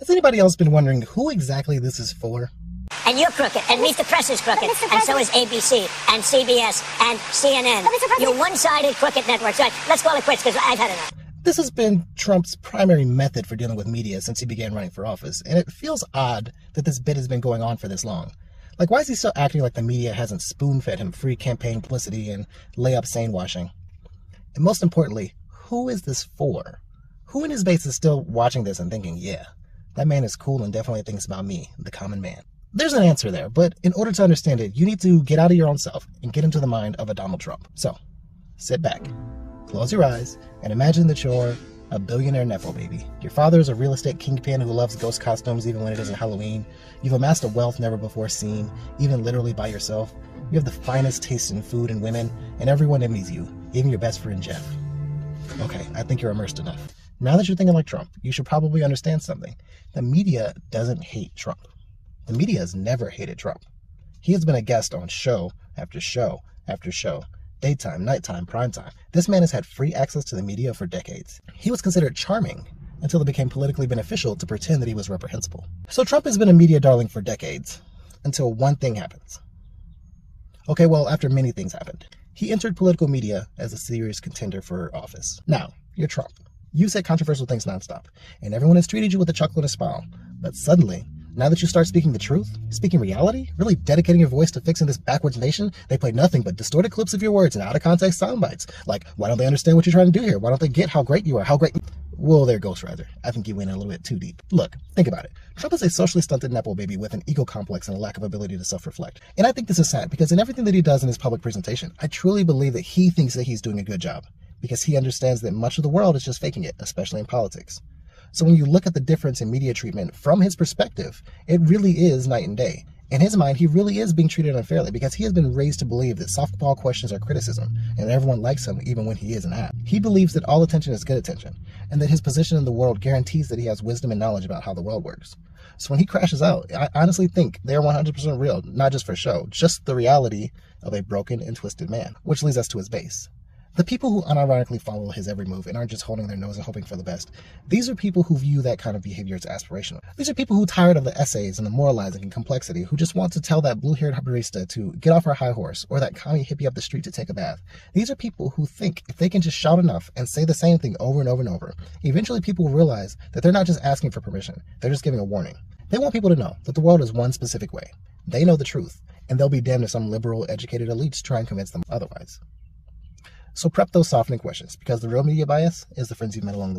Has anybody else been wondering who exactly this is for? And you're crooked, and Meet the Press is crooked, and so is ABC, and CBS, and CNN. You're one-sided crooked networks. Right, let's call it quits, because I've had enough. This has been Trump's primary method for dealing with media since he began running for office, and it feels odd that this bit has been going on for this long. Like, why is he still acting like the media hasn't spoon-fed him free campaign publicity and lay-up sane-washing? And most importantly, who is this for? Who in his base is still watching this and thinking, yeah, that man is cool and definitely thinks about me, the common man? There's an answer there, but in order to understand it, you need to get out of your own self and get into the mind of a Donald Trump. So, sit back, close your eyes, and imagine that you're a billionaire Nepo baby. Your father is a real estate kingpin who loves ghost costumes even when it isn't Halloween. You've amassed a wealth never before seen, even literally by yourself. You have the finest taste in food and women, and everyone envies you, even your best friend Jeff. Okay, I think you're immersed enough. Now that you're thinking like Trump, you should probably understand something. The media doesn't hate Trump. The media has never hated Trump. He has been a guest on show after show after show. Daytime, nighttime, primetime. This man has had free access to the media for decades. He was considered charming until it became politically beneficial to pretend that he was reprehensible. So Trump has been a media darling for decades, until one thing happens. Okay, well, after many things happened. He entered political media as a serious contender for office. Now, you're Trump. You said controversial things nonstop, and everyone has treated you with a chuckle and a smile. But suddenly, now that you start speaking the truth, speaking reality, really dedicating your voice to fixing this backwards nation, they play nothing but distorted clips of your words and out-of-context sound bites. Like, why don't they understand what you're trying to do here? Why don't they get how great you are? How great... Well, there goes Rather. I think you went in a little bit too deep. Look, think about it. Trump is a socially stunted Nepo baby with an ego complex and a lack of ability to self-reflect. And I think this is sad, because in everything that he does in his public presentation, I truly believe that he thinks that he's doing a good job, because he understands that much of the world is just faking it, especially in politics. So when you look at the difference in media treatment from his perspective, it really is night and day. In his mind, he really is being treated unfairly because he has been raised to believe that softball questions are criticism and everyone likes him even when he is an ass. He believes that all attention is good attention and that his position in the world guarantees that he has wisdom and knowledge about how the world works. So when he crashes out, I honestly think they're 100% real, not just for show, just the reality of a broken and twisted man, which leads us to his base. The people who unironically follow his every move and aren't just holding their nose and hoping for the best, these are people who view that kind of behavior as aspirational. These are people who are tired of the essays and the moralizing and complexity, who just want to tell that blue-haired barista to get off her high horse or that commie hippie up the street to take a bath. These are people who think if they can just shout enough and say the same thing over and over and over, eventually people will realize that they're not just asking for permission, they're just giving a warning. They want people to know that the world is one specific way. They know the truth, and they'll be damned if some liberal, educated elites try and convince them otherwise. So prep those softening questions, because the real media bias is the friends you've met along the way.